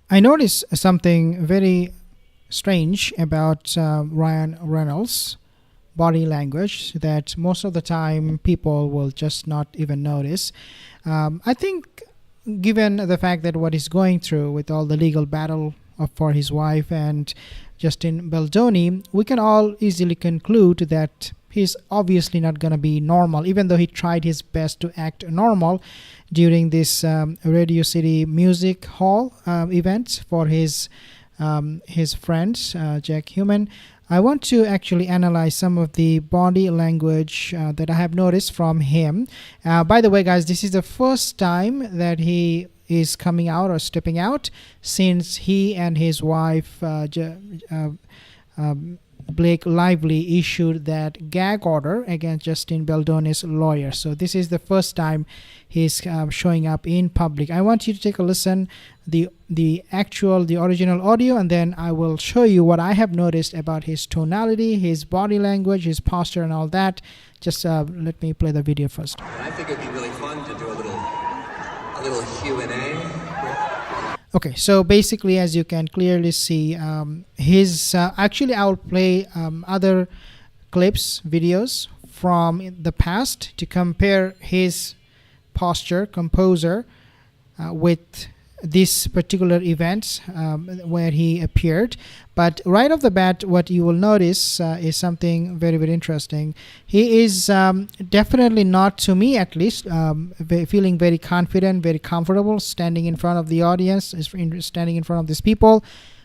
I noticed something very strange about Ryan Reynolds' body language that most of the time people will just not even notice. I think, given the fact that what he's going through with all the legal battle for his wife and Justin Baldony, we can all easily conclude that he's obviously not going to be normal, even though he tried his best to act normal during this Radio City Music Hall event for his friends, Jack Human. I want to actually analyze some of the body language that I have noticed from him. By the way, guys, this is the first time that he is coming out or stepping out since he and his wife Blake Lively issued that gag order against Justin Baldoni's lawyer. So this is the first time he's showing up in public. I want you to take a listen the original audio, and then I will show you what I have noticed about his tonality, his body language, his posture, and all that. Just let me play the video first. I think it'd be really fun to do a little Q&A. Okay, so basically, as you can clearly see, his actually I'll play other clips, videos from the past to compare his posture, composure with this particular event where he appeared. But right off the bat, what you will notice is something very, very interesting. He is definitely not, to me at least, feeling very confident, very comfortable, standing in front of the audience, standing in front of these people,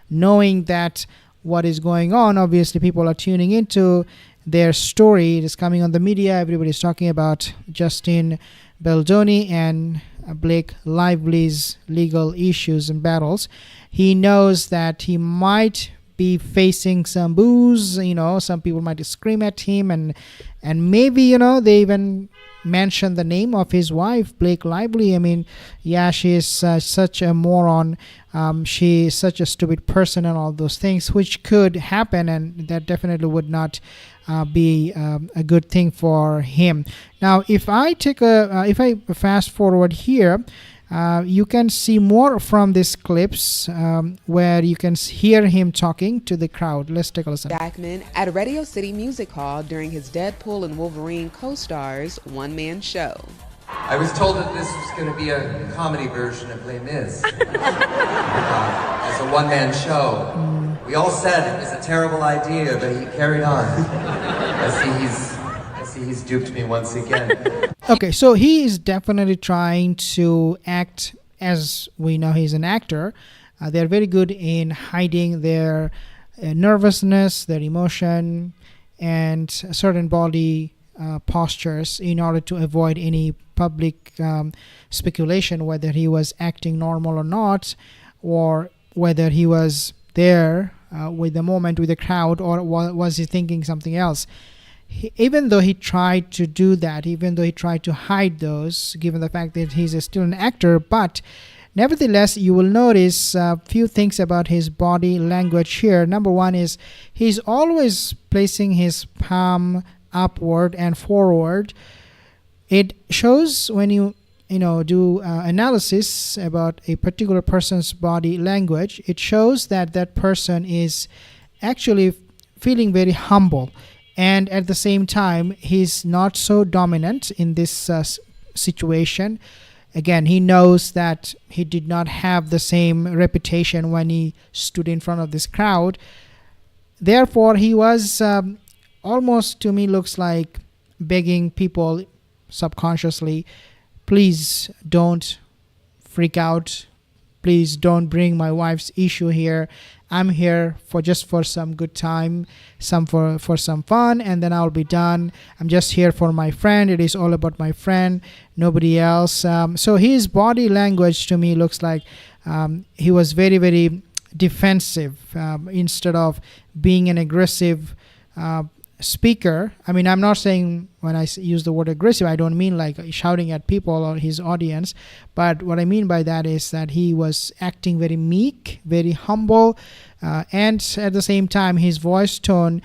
knowing that what is going on, obviously people are tuning into their story. It is coming on the media. Everybody's talking about Justin Baldony and Blake Lively's legal issues and battles. He knows that he might be facing some boos. Some people might scream at him, and maybe they even mention the name of his wife, Blake Lively. I mean, yeah, she is such a moron. She is such a stupid person, and all those things, which could happen, and that definitely would not be a good thing for him. Now, if I fast forward here, you can see more from these clips where you can hear him talking to the crowd. Let's take a listen. Jackman at a Radio City Music Hall during his Deadpool and Wolverine co-stars one-man show. I was told that this was going to be a comedy version of Les Mis. As a one-man show. We all said it was a terrible idea, but he carried on. I see he's duped me once again. Okay, so he is definitely trying to act as we know he's an actor. They're very good in hiding their nervousness, their emotion, and certain body postures in order to avoid any public speculation whether he was acting normal or not, or whether he was there with the moment, with the crowd, or was he thinking something else. Even though he tried to do that, even though he tried to hide those, given the fact that he's still an actor, but nevertheless, you will notice a few things about his body language here. Number one is he's always placing his palm upward and forward. It shows when you do analysis about a particular person's body language, it shows that that person is actually feeling very humble. And at the same time, he's not so dominant in this situation. Again, he knows that he did not have the same reputation when he stood in front of this crowd. Therefore, he was almost, to me, looks like begging people subconsciously, please don't freak out. Please don't bring my wife's issue here. I'm here for some good time, for some fun, and then I'll be done. I'm just here for my friend. It is all about my friend, nobody else. So his body language to me looks like he was very, very defensive instead of being an aggressive speaker. I mean, I'm not saying when I use the word aggressive, I don't mean like shouting at people or his audience, but what I mean by that is that he was acting very meek, very humble, and at the same time his voice tone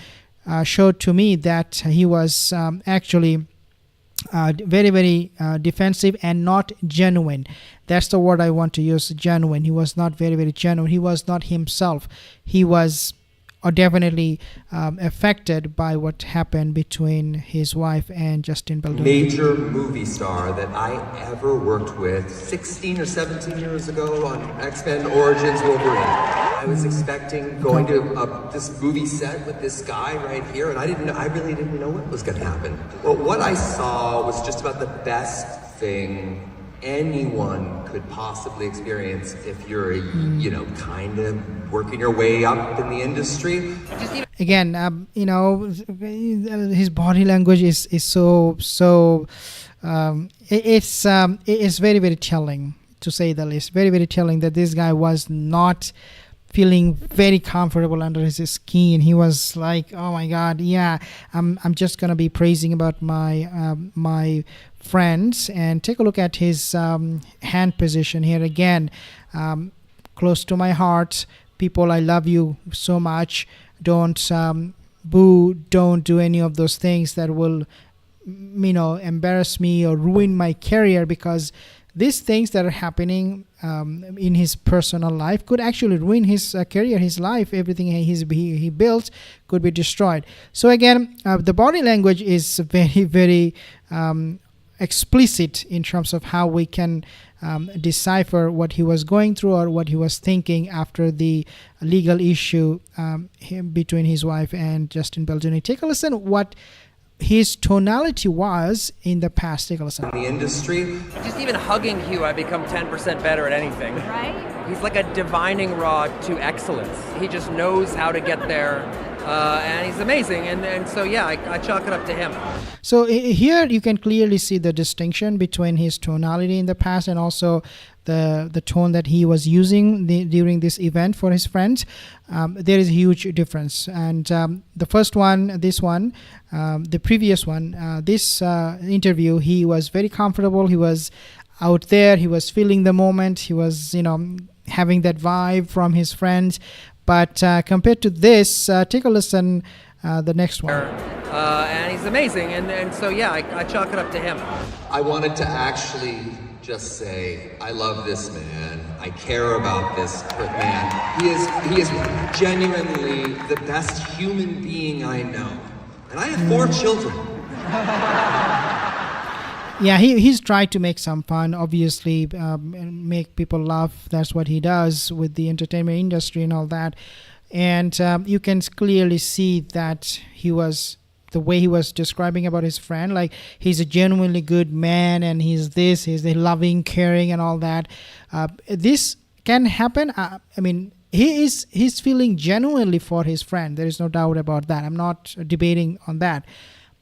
showed to me that he was actually very, very defensive and not genuine. That's the word I want to use, genuine. He was not very, very genuine. He was not himself. He was definitely affected by what happened between his wife and Justin Baldony. Major movie star that I ever worked with 16 or 17 years ago on X-Men Origins Wolverine. I was expecting going to this movie set with this guy right here, and I really didn't know what was going to happen. Well, what I saw was just about the best thing anyone could possibly experience if you're, kind of working your way up in the industry. Again, his body language is so it's very, very telling, to say the least. Very, very telling that this guy was not feeling very comfortable under his skin. He was like, oh my God, yeah, I'm just gonna be praising about my friends. And take a look at his hand position here again, close to my heart. People, I love you so much. Don't boo, don't do any of those things that will embarrass me or ruin my career, because these things that are happening in his personal life could actually ruin his career, his life. Everything he built could be destroyed. So again, the body language is very, very explicit in terms of how we can decipher what he was going through or what he was thinking after the legal issue between his wife and Justin Baldony. Take a listen what his tonality was in the past. Take a listen. In the industry, just even hugging Hugh, I become 10% better at anything. Right? He's like a divining rod to excellence. He just knows how to get there, and he's amazing. And so, yeah, I chalk it up to him. So here you can clearly see the distinction between his tonality in the past and also the tone that he was using during this event for his friends. There is a huge difference. And the first one, this one, the previous one, this interview, he was very comfortable. He was out there. He was feeling the moment. He was, having that vibe from his friends. But compared to this, take a listen, the next one. And he's amazing. And so, yeah, I chalk it up to him. I wanted to actually just say, I love this man. I care about this man. He is genuinely the best human being I know. And I have 4 children. Yeah, he's tried to make some fun, obviously, and make people laugh. That's what he does with the entertainment industry and all that. And you can clearly see that the way he was describing about his friend, like he's a genuinely good man and he's a loving, caring and all that. This can happen. He's feeling genuinely for his friend. There is no doubt about that. I'm not debating on that.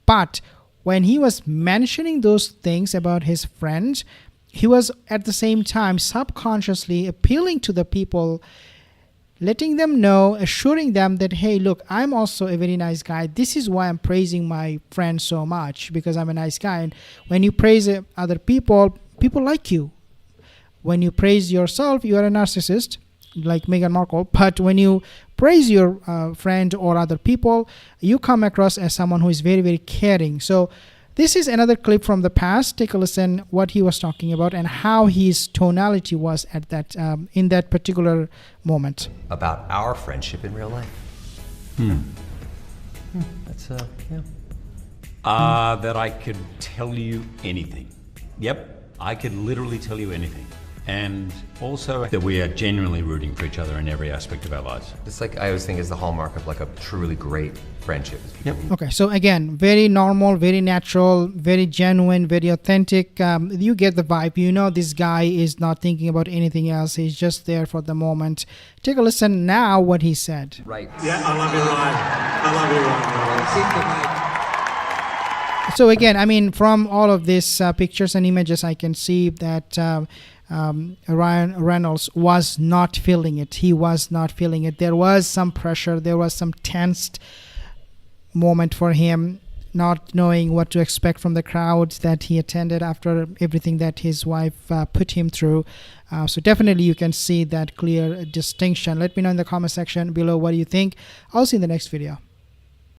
But when he was mentioning those things about his friends, he was at the same time subconsciously appealing to the people, letting them know, assuring them that, hey, look, I'm also a very nice guy. This is why I'm praising my friend so much, because I'm a nice guy. And when you praise other people, people like you. When you praise yourself, you are a narcissist, like Meghan Markle. But when you praise your friend or other people, you come across as someone who is very, very caring. So this is another clip from the past. Take a listen what he was talking about and how his tonality was at that in that particular moment. About our friendship in real life. That's yeah. That I could tell you anything. Yep, I could literally tell you anything. And also that we are genuinely rooting for each other in every aspect of our lives. It's like I always think is the hallmark of like a truly great friendship. Yep. Okay, so again, very normal, very natural, very genuine, very authentic. You get the vibe. You know this guy is not thinking about anything else. He's just there for the moment. Take a listen now what he said. Right. Yeah, I love you, Ryan. I love you, Ryan. So again, from all of these pictures and images, I can see that Ryan Reynolds was not feeling it. He was not feeling it. There was some pressure. There was some tensed moment for him, not knowing what to expect from the crowd that he attended after everything that his wife put him through. So definitely you can see that clear distinction. Let me know in the comment section below what you think. I'll see you in the next video.